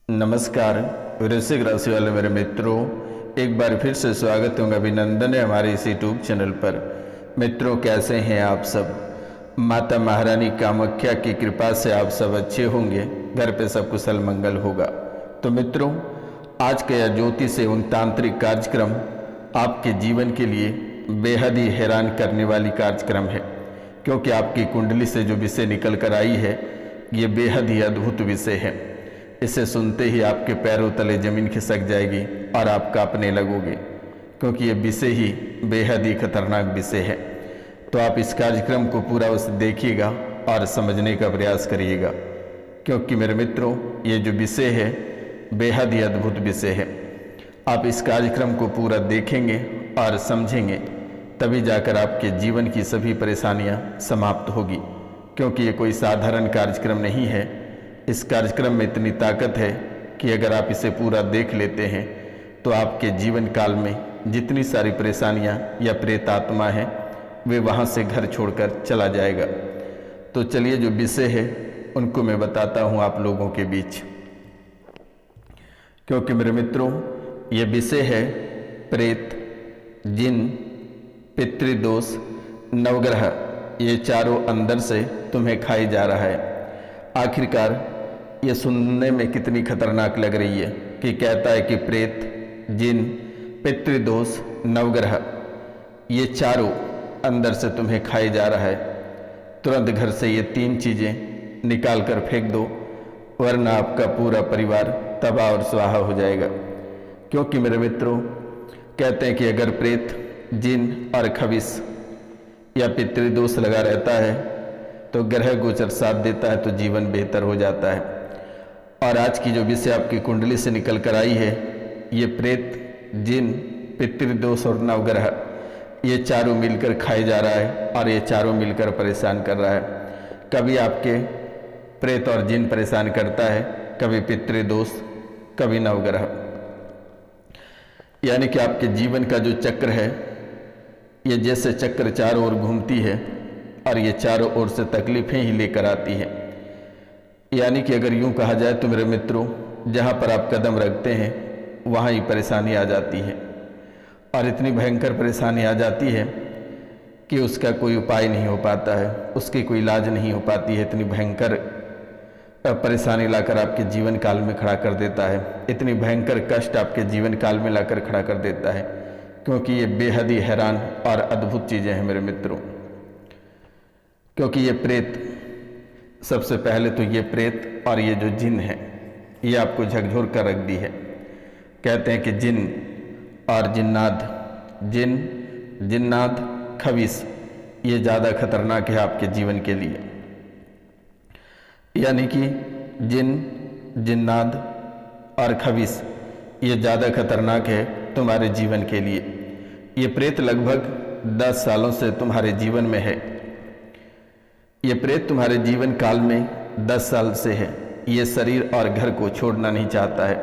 नमस्कार वृश्चिक राशि वाले मेरे मित्रों, एक बार फिर से स्वागत है, अभिनंदन है हमारे इस यूट्यूब चैनल पर। मित्रों, कैसे हैं आप सब? माता महारानी कामाख्या की कृपा से आप सब अच्छे होंगे, घर पे सब कुशल मंगल होगा। तो मित्रों, आज का यह ज्योतिष एवं तांत्रिक कार्यक्रम आपके जीवन के लिए बेहद ही हैरान करने वाली कार्यक्रम है, क्योंकि आपकी कुंडली से जो विषय निकल कर आई है ये बेहद ही अद्भुत विषय है। इसे सुनते ही आपके पैरों तले जमीन खिसक जाएगी और आप कांपने लगोगे, क्योंकि ये विषय ही बेहद ही खतरनाक विषय है। तो आप इस कार्यक्रम को पूरा उसे देखिएगा और समझने का प्रयास करिएगा, क्योंकि मेरे मित्रों ये जो विषय है बेहद ही अद्भुत विषय है। आप इस कार्यक्रम को पूरा देखेंगे और समझेंगे, तभी जाकर आपके जीवन की सभी परेशानियां समाप्त होगी, क्योंकि ये कोई साधारण कार्यक्रम नहीं है। इस कार्यक्रम में इतनी ताकत है कि अगर आप इसे पूरा देख लेते हैं तो आपके जीवन काल में जितनी सारी परेशानियां या प्रेत आत्मा है वे वहां से घर छोड़कर चला जाएगा। तो चलिए, जो विषय है उनको मैं बताता हूं आप लोगों के बीच, क्योंकि मेरे मित्रों ये विषय है प्रेत, जिन, पितृदोष, नवग्रह, ये चारों अंदर से तुम्हें खाई जा रहा है। आखिरकार ये सुनने में कितनी खतरनाक लग रही है कि कहता है कि प्रेत, जिन, पितृदोष, नवग्रह, ये चारों अंदर से तुम्हें खाए जा रहा है। तुरंत घर से ये तीन चीज़ें निकाल कर फेंक दो, वरना आपका पूरा परिवार तबाह और स्वाहा हो जाएगा। क्योंकि मेरे मित्रों कहते हैं कि अगर प्रेत, जिन और खबिस या पितृदोष लगा रहता है तो ग्रह गोचर साथ देता है तो जीवन बेहतर हो जाता है। और आज की जो विषय आपकी कुंडली से निकल कर आई है, ये प्रेत, जिन, पितृदोष और नवग्रह, ये चारों मिलकर खाए जा रहा है और ये चारों मिलकर परेशान कर रहा है। कभी आपके प्रेत और जिन परेशान करता है, कभी पितृदोष, कभी नवग्रह। यानी कि आपके जीवन का जो चक्र है ये जैसे चक्र चारों ओर घूमती है और ये चारों ओर से तकलीफें ही लेकर आती है। यानी कि अगर यूं कहा जाए तो मेरे मित्रों, जहां पर आप कदम रखते हैं वहां ही परेशानी आ जाती है, और इतनी भयंकर परेशानी आ जाती है कि उसका कोई उपाय नहीं हो पाता है, उसकी कोई इलाज नहीं हो पाती है। इतनी भयंकर परेशानी लाकर आपके जीवन काल में खड़ा कर देता है, इतनी भयंकर कष्ट आपके जीवन काल में लाकर खड़ा कर देता है, क्योंकि ये बेहद ही हैरान और अद्भुत चीज़ें हैं मेरे मित्रों। क्योंकि ये प्रेत, सबसे पहले तो ये प्रेत और ये जो जिन है ये आपको झकझोर कर रख दी है। कहते हैं कि जिन और जिन्नात, जिन, जिन्नात, खबीस, ये ज़्यादा खतरनाक है आपके जीवन के लिए। यानी कि जिन, जिन्नात और खबीस ये ज़्यादा खतरनाक है तुम्हारे जीवन के लिए। ये प्रेत लगभग 10 सालों से तुम्हारे जीवन में है। ये प्रेत तुम्हारे जीवन काल में 10 साल से है। ये शरीर और घर को छोड़ना नहीं चाहता है,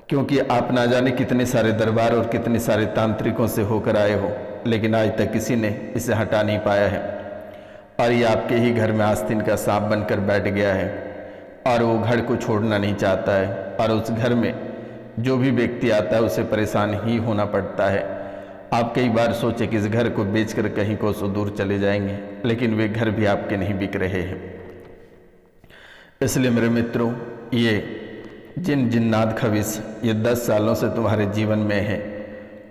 क्योंकि आप ना जाने कितने सारे दरबार और कितने सारे तांत्रिकों से होकर आए हो, लेकिन आज तक किसी ने इसे हटा नहीं पाया है। और ये आपके ही घर में आस्तीन का सांप बनकर बैठ गया है और वो घर को छोड़ना नहीं चाहता है, और उस घर में जो भी व्यक्ति आता है उसे परेशान ही होना पड़ता है। आप कई बार सोचे कि इस घर को बेचकर कहीं को सो दूर चले जाएंगे, लेकिन वे घर भी आपके नहीं बिक रहे हैं। इसलिए मेरे मित्रों, ये जिन, जिन्नात, खबीस ये 10 सालों से तुम्हारे जीवन में है,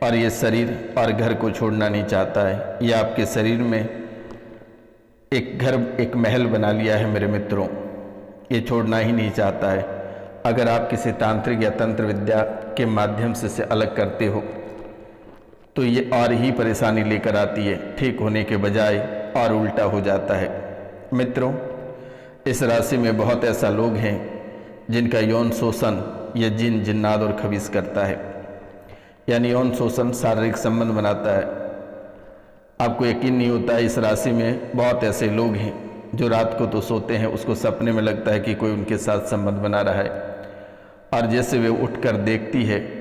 और ये शरीर और घर को छोड़ना नहीं चाहता है। ये आपके शरीर में एक घर, एक महल बना लिया है मेरे मित्रों, ये छोड़ना ही नहीं चाहता है। अगर आप किसी तांत्रिक या तंत्र विद्या के माध्यम से इसे अलग करते हो तो ये और ही परेशानी लेकर आती है, ठीक होने के बजाय और उल्टा हो जाता है। मित्रों, इस राशि में बहुत ऐसा लोग हैं जिनका यौन शोषण ये जिन, जिन्नात और खबीस करता है। यानी यौन शोषण, शारीरिक संबंध बनाता है। आपको यकीन नहीं होता है, इस राशि में बहुत ऐसे लोग हैं जो रात को तो सोते हैं, उसको सपने में लगता है कि कोई उनके साथ संबंध बना रहा है, और जैसे वे उठकर देखती है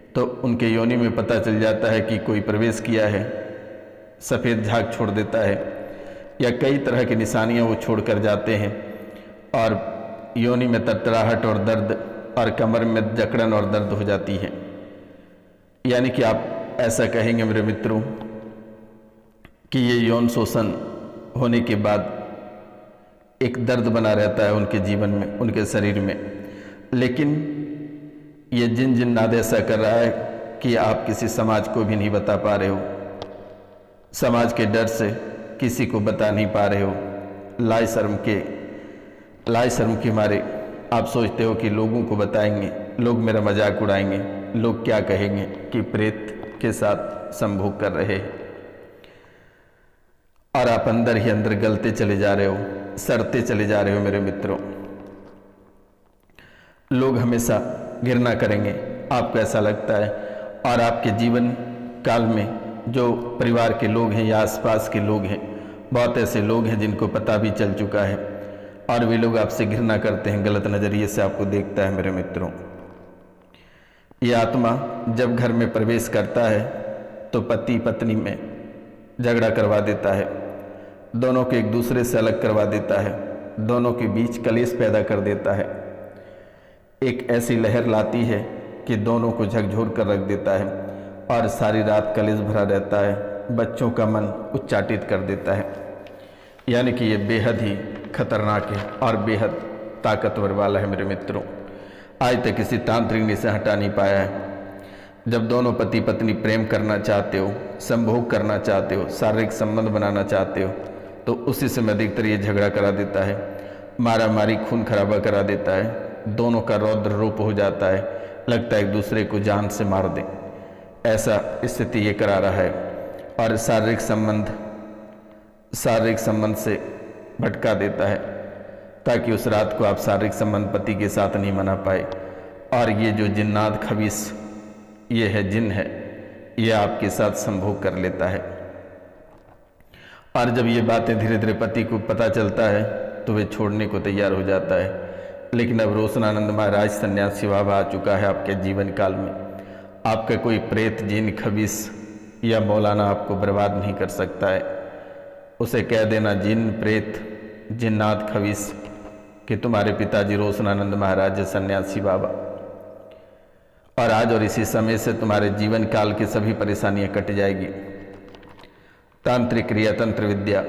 तो उनके योनि में पता चल जाता है कि कोई प्रवेश किया है, सफ़ेद झाग छोड़ देता है, या कई तरह की निशानियां वो छोड़ कर जाते हैं। और योनि में तड़तड़ाहट और दर्द और कमर में जकड़न और दर्द हो जाती है। यानी कि आप ऐसा कहेंगे मेरे मित्रों कि ये यौन शोषण होने के बाद एक दर्द बना रहता है उनके जीवन में, उनके शरीर में। लेकिन ये जिन्नात ऐसा कर रहा है कि आप किसी समाज को भी नहीं बता पा रहे हो, समाज के डर से किसी को बता नहीं पा रहे हो। लाए शर्म के मारे आप सोचते हो कि लोगों को बताएंगे, लोग मेरा मजाक उड़ाएंगे, लोग क्या कहेंगे कि प्रेत के साथ संभोग कर रहे हैं। और आप अंदर ही अंदर गलते चले जा रहे हो, सड़ते चले जा रहे हो मेरे मित्रों। लोग हमेशा घृणा करेंगे, आपको ऐसा लगता है। और आपके जीवन काल में जो परिवार के लोग हैं या आसपास के लोग हैं, बहुत ऐसे लोग हैं जिनको पता भी चल चुका है और वे लोग आपसे घृणा करते हैं, गलत नज़रिए से आपको देखता है मेरे मित्रों। ये आत्मा जब घर में प्रवेश करता है तो पति पत्नी में झगड़ा करवा देता है, दोनों को एक दूसरे से अलग करवा देता है, दोनों के बीच कलेश पैदा कर देता है। एक ऐसी लहर लाती है कि दोनों को झकझोर कर रख देता है और सारी रात कलेश भरा रहता है, बच्चों का मन उच्चाटित कर देता है। यानी कि ये बेहद ही खतरनाक है और बेहद ताकतवर वाला है मेरे मित्रों। आज तक किसी तांत्रिक ने इसे हटा नहीं पाया है। जब दोनों पति पत्नी प्रेम करना चाहते हो, संभोग करना चाहते हो, शारीरिक संबंध बनाना चाहते हो, तो उसी से अधिकतर ये झगड़ा करा देता है, मारा मारी खून खराबा करा देता है, दोनों का रौद्र रूप हो जाता है, लगता है एक दूसरे को जान से मार दें, ऐसा स्थिति ये करा रहा है। और शारीरिक संबंध से भटका देता है ताकि उस रात को आप शारीरिक संबंध पति के साथ नहीं मना पाए। और ये जो जिन्नात खबीस ये है, जिन है, ये आपके साथ संभोग कर लेता है। और जब ये बातें धीरे धीरे पति को पता चलता है तो वे छोड़ने को तैयार हो जाता है। लेकिन अब रोशनानंद महाराज सन्यासी बाबा आ चुका है आपके जीवन काल में। आपका कोई प्रेत, जिन, खबीस या मौलाना आपको बर्बाद नहीं कर सकता है। उसे कह देना जिन, प्रेत, जिन्नात, खबीस कि तुम्हारे पिताजी रोशनानंद महाराज सन्यासी बाबा, और आज और इसी समय से तुम्हारे जीवन काल की सभी परेशानियां कट जाएगी। तांत्रिक क्रिया, तंत्र विद्या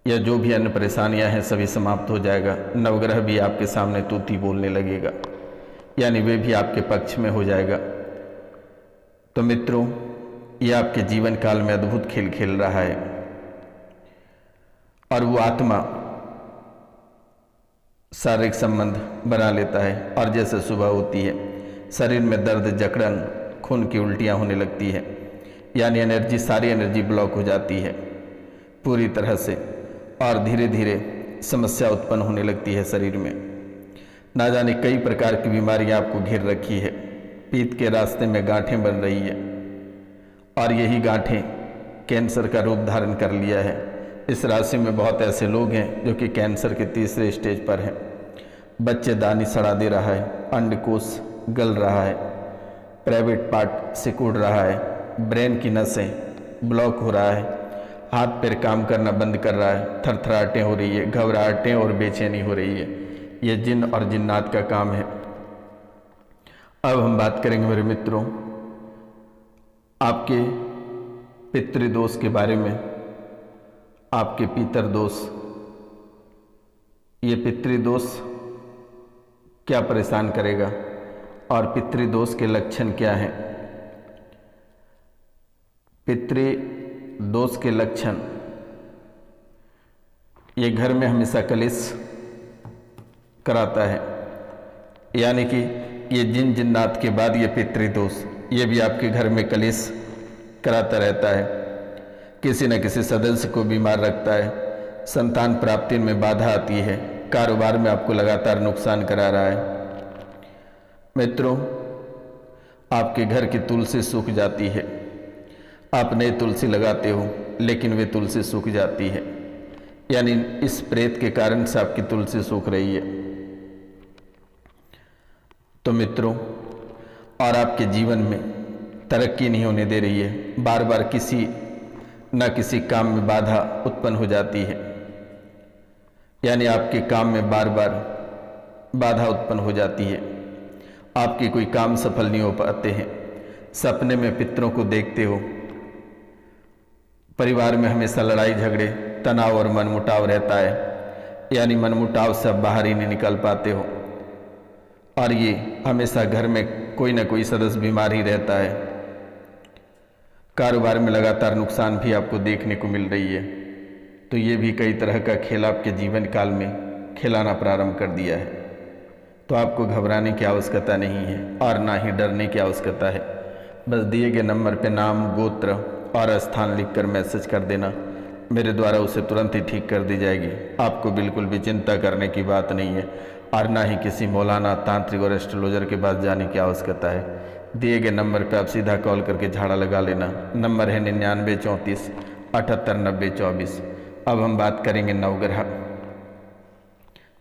या जो भी अन्य परेशानियां हैं सभी समाप्त हो जाएगा। नवग्रह भी आपके सामने तूती बोलने लगेगा, यानी वे भी आपके पक्ष में हो जाएगा। तो मित्रों, ये आपके जीवन काल में अद्भुत खेल खेल रहा है। और वो आत्मा शारीरिक संबंध बना लेता है और जैसे सुबह होती है शरीर में दर्द, जकड़न, खून की उल्टियां होने लगती है, यानी सारी एनर्जी ब्लॉक हो जाती है पूरी तरह से। और धीरे धीरे समस्या उत्पन्न होने लगती है शरीर में। ना जाने कई प्रकार की बीमारियां आपको घेर रखी है। पीत के रास्ते में गांठें बन रही है और यही गांठें कैंसर का रूप धारण कर लिया है। इस राशि में बहुत ऐसे लोग हैं जो कि कैंसर के तीसरे स्टेज पर हैं। बच्चेदानी सड़ा दे रहा है, अंडकोश गल रहा है, प्राइवेट पार्ट सिकुड़ रहा है, ब्रेन की नसें ब्लॉक हो रहा है, हाथ पैर काम करना बंद कर रहा है, थरथराहटें हो रही है, घबराहटें और बेचैनी हो रही है। ये जिन और जिन्नात का काम है। अब हम बात करेंगे मेरे मित्रों आपके पितृदोष के बारे में, आपके पितृदोष। ये पितृदोष क्या परेशान करेगा और पितृदोष के लक्षण क्या हैं। पितृदोष के लक्षण, ये घर में हमेशा कलेश कराता है, यानी कि ये जिन जिन्नात के बाद ये पितृदोष ये भी आपके घर में कलेश कराता रहता है। किसी न किसी सदस्य को बीमार रखता है, संतान प्राप्ति में बाधा आती है, कारोबार में आपको लगातार नुकसान करा रहा है। मित्रों, आपके घर की तुलसी सूख जाती है, आप नई तुलसी लगाते हो लेकिन वे तुलसी सूख जाती है, यानी इस प्रेत के कारण से आपकी तुलसी सूख रही है। तो मित्रों, और आपके जीवन में तरक्की नहीं होने दे रही है, बार बार किसी न किसी काम में बाधा उत्पन्न हो जाती है। यानी आपके काम में बार बार बाधा उत्पन्न हो जाती है, आपके कोई काम सफल नहीं हो पाते हैं। सपने में पितरों को देखते हो, परिवार में हमेशा लड़ाई झगड़े, तनाव और मनमुटाव रहता है, यानी मनमुटाव से आप बाहर ही नहीं निकल पाते हो। और ये हमेशा घर में कोई ना कोई सदस्य बीमार ही रहता है। कारोबार में लगातार नुकसान भी आपको देखने को मिल रही है। तो ये भी कई तरह का खेल आपके जीवन काल में खिलाना प्रारंभ कर दिया है। तो आपको घबराने की आवश्यकता नहीं है और ना ही डरने की आवश्यकता है। बस दिए गए नंबर पे नाम, गोत्र और स्थान लिखकर मैसेज कर देना, मेरे द्वारा उसे तुरंत ही ठीक कर दी जाएगी। आपको बिल्कुल भी चिंता करने की बात नहीं है और ना ही किसी मौलाना, तांत्रिक और एस्ट्रोलॉजर के पास जाने की आवश्यकता है। दिए गए नंबर पर आप सीधा कॉल करके झाड़ा लगा लेना। नंबर है 99 34 78 90 24। अब हम बात करेंगे नवग्रह,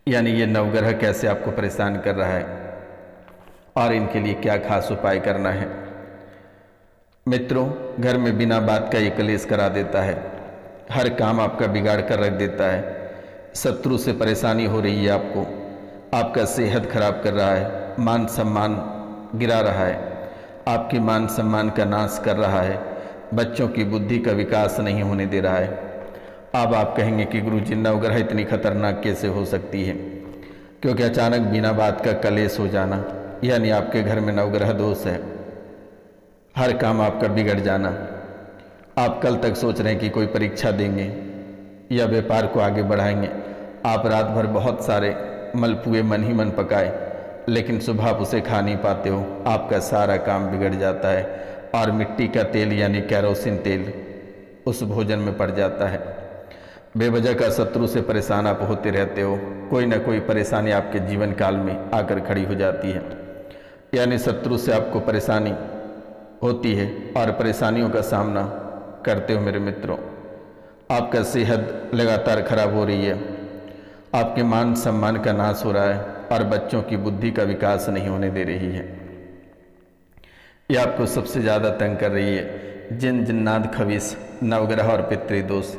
यानी ये नवग्रह कैसे आपको परेशान कर रहा है और इनके लिए क्या खास उपाय करना है। मित्रों, घर में बिना बात का ये कलेश करा देता है, हर काम आपका बिगाड़ कर रख देता है। शत्रु से परेशानी हो रही है आपको, आपका सेहत खराब कर रहा है, मान सम्मान गिरा रहा है, आपके मान सम्मान का नाश कर रहा है, बच्चों की बुद्धि का विकास नहीं होने दे रहा है। अब आप कहेंगे कि गुरुजी नवग्रह इतनी खतरनाक कैसे हो सकती है? क्योंकि अचानक बिना बात का कलेश हो जाना, यानी आपके घर में नवग्रह दोष है। हर काम आपका बिगड़ जाना। आप कल तक सोच रहे हैं कि कोई परीक्षा देंगे या व्यापार को आगे बढ़ाएंगे। आप रात भर बहुत सारे मलपुए मन ही मन पकाए, लेकिन सुबह आप उसे खा नहीं पाते हो। आपका सारा काम बिगड़ जाता है और मिट्टी का तेल यानी कैरोसिन तेल उस भोजन में पड़ जाता है। बेवजह का शत्रु से परेशान आप होते रहते हो। कोई ना कोई परेशानी आपके जीवन काल में आकर खड़ी हो जाती है, यानी शत्रु से आपको परेशानी होती है और परेशानियों का सामना करते हो। मेरे मित्रों, आपका सेहत लगातार खराब हो रही है, आपके मान सम्मान का नाश हो रहा है और बच्चों की बुद्धि का विकास नहीं होने दे रही है। ये आपको सबसे ज़्यादा तंग कर रही है। जिन, जिन्नात, खबीस, नवग्रह और पितृदोष,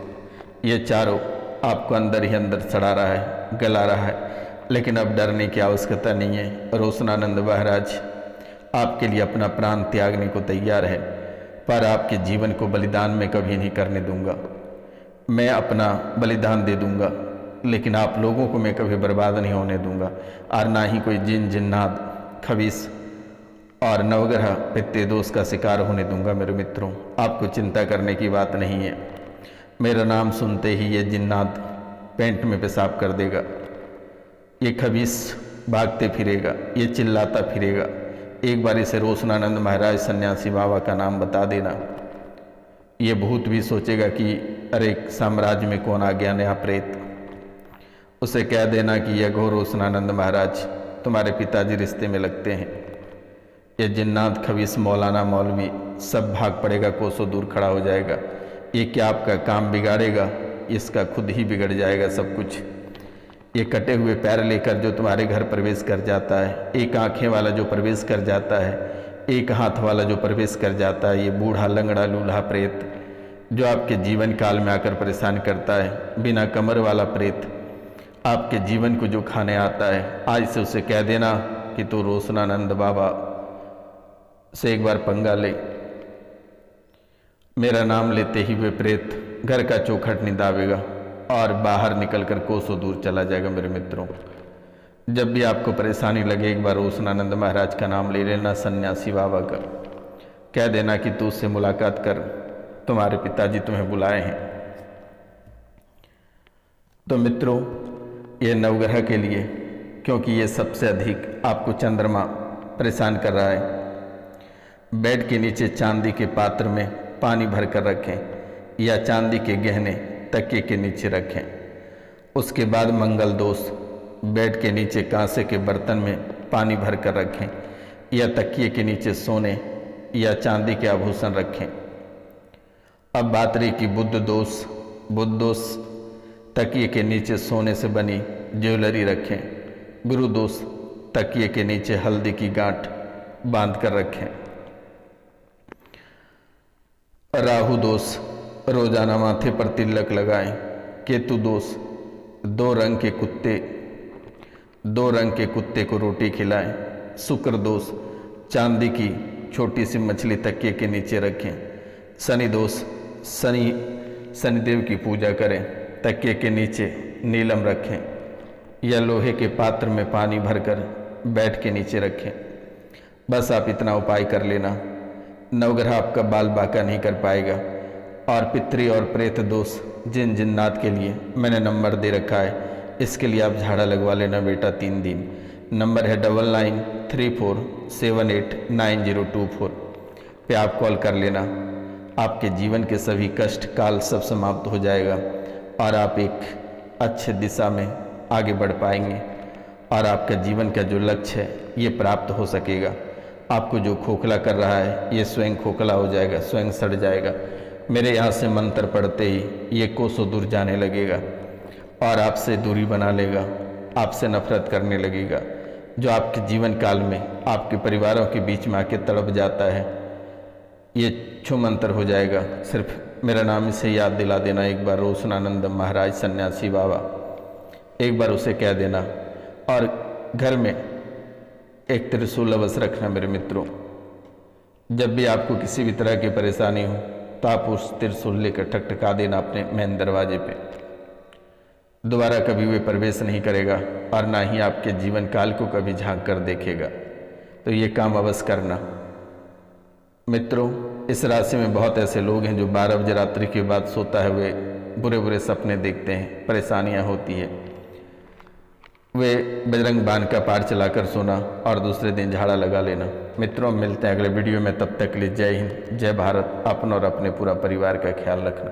ये चारों आपको अंदर ही अंदर सड़ा रहा है, गला रहा है। लेकिन अब डरने की आवश्यकता नहीं है। रोशनानंद महाराज आपके लिए अपना प्राण त्यागने को तैयार है, पर आपके जीवन को बलिदान में कभी नहीं करने दूंगा। मैं अपना बलिदान दे दूंगा, लेकिन आप लोगों को मैं कभी बर्बाद नहीं होने दूंगा और ना ही कोई जिन, जिन्नात, खबीस और नवग्रह पितृदोष का शिकार होने दूंगा। मेरे मित्रों, आपको चिंता करने की बात नहीं है। मेरा नाम सुनते ही ये जिन्नात पेंट में पेशाब कर देगा, ये खबीस भागते फिरेगा, ये चिल्लाता फिरेगा। एक बार इसे रोशनानंद महाराज सन्यासी बाबा का नाम बता देना, ये भूत भी सोचेगा कि अरे साम्राज्य में कौन आ गया नया प्रेत। उसे कह देना कि यह घोर रोशनानंद महाराज तुम्हारे पिताजी रिश्ते में लगते हैं। ये जिन्नात, खबीस, मौलाना, मौलवी सब भाग पड़ेगा, कोसों दूर खड़ा हो जाएगा। ये क्या आपका काम बिगाड़ेगा, इसका खुद ही बिगड़ जाएगा सब कुछ। ये कटे हुए पैर लेकर जो तुम्हारे घर प्रवेश कर जाता है, एक आँखें वाला जो प्रवेश कर जाता है, एक हाथ वाला जो प्रवेश कर जाता है, ये बूढ़ा लंगड़ा लूल्हा प्रेत जो आपके जीवन काल में आकर परेशान करता है, बिना कमर वाला प्रेत आपके जीवन को जो खाने आता है, आज से उसे कह देना कि तू रोशनानंद बाबा से एक बार पंगा ले। मेरा नाम लेते ही वे प्रेत घर का चौखट नहीं दावेगा और बाहर निकलकर कोसों दूर चला जाएगा। मेरे मित्रों, जब भी आपको परेशानी लगे, एक बार रोशनानंद महाराज का नाम ले लेना, सन्यासी बाबा का। कह देना कि तू उससे मुलाकात कर, तुम्हारे पिताजी तुम्हें बुलाए हैं। तो मित्रों, ये नवग्रह के लिए, क्योंकि ये सबसे अधिक आपको चंद्रमा परेशान कर रहा है, बेड के नीचे चांदी के पात्र में पानी भर कर रखें या चांदी के गहने तकिए के नीचे रखें। उसके बाद मंगल दोष, बेड के नीचे कांसे के बर्तन में पानी भर कर रखें या तकिए के नीचे सोने या चांदी के आभूषण रखें। अब बात रही कि बुध दोष, बुध दोष तकिए के नीचे सोने से बनी ज्वेलरी रखें। गुरु दोष, तकिए के नीचे हल्दी की गांठ बांध कर रखें। राहु दोष, रोजाना माथे पर तिलक लगाएं। केतु दोष, दो रंग के कुत्ते को रोटी खिलाएं। शुक्र दोष, चांदी की छोटी सी मछली तकिए के नीचे रखें। शनि दोष, शनिदेव की पूजा करें, तकिए के नीचे नीलम रखें या लोहे के पात्र में पानी भरकर बेड के नीचे रखें। बस आप इतना उपाय कर लेना, नवग्रह आपका बाल बाका नहीं कर पाएगा। और पितृ और प्रेत दोष जिन जिन्नात के लिए मैंने नंबर दे रखा है, इसके लिए आप झाड़ा लगवा लेना बेटा 3 दिन। नंबर है 9934789024 पे आप कॉल कर लेना। आपके जीवन के सभी कष्ट काल सब समाप्त हो जाएगा और आप एक अच्छे दिशा में आगे बढ़ पाएंगे और आपका जीवन का जो लक्ष्य है ये प्राप्त हो सकेगा। आपको जो खोखला कर रहा है ये स्वयं खोखला हो जाएगा, स्वयं सड़ जाएगा। मेरे यहाँ से मंत्र पढ़ते ही ये कोसों दूर जाने लगेगा और आपसे दूरी बना लेगा, आपसे नफरत करने लगेगा। जो आपके जीवन काल में आपके परिवारों के बीच में आके तड़प जाता है ये छू मंत्र हो जाएगा। सिर्फ मेरा नाम इसे याद दिला देना एक बार, रोशनानंद महाराज सन्यासी बाबा, एक बार उसे कह देना। और घर में एक त्रिशूल अवश्य रखना मेरे मित्रों। जब भी आपको किसी भी तरह की परेशानी हो तो आप उस त्रिशूल लेकर ठकठका देना अपने मेन दरवाजे पे। दोबारा कभी वे प्रवेश नहीं करेगा और ना ही आपके जीवन काल को कभी झांक कर देखेगा। तो ये काम अवश्य करना मित्रों। इस राशि में बहुत ऐसे लोग हैं जो 12 बजे रात्रि के बाद सोता है, वे बुरे बुरे सपने देखते हैं, परेशानियां होती है। वे बजरंग बाण का पार चलाकर सोना और दूसरे दिन झाड़ा लगा लेना। मित्रों मिलते हैं अगले वीडियो में, तब तक के लिए जय हिंद, जय भारत। अपना और अपने पूरा परिवार का ख्याल रखना।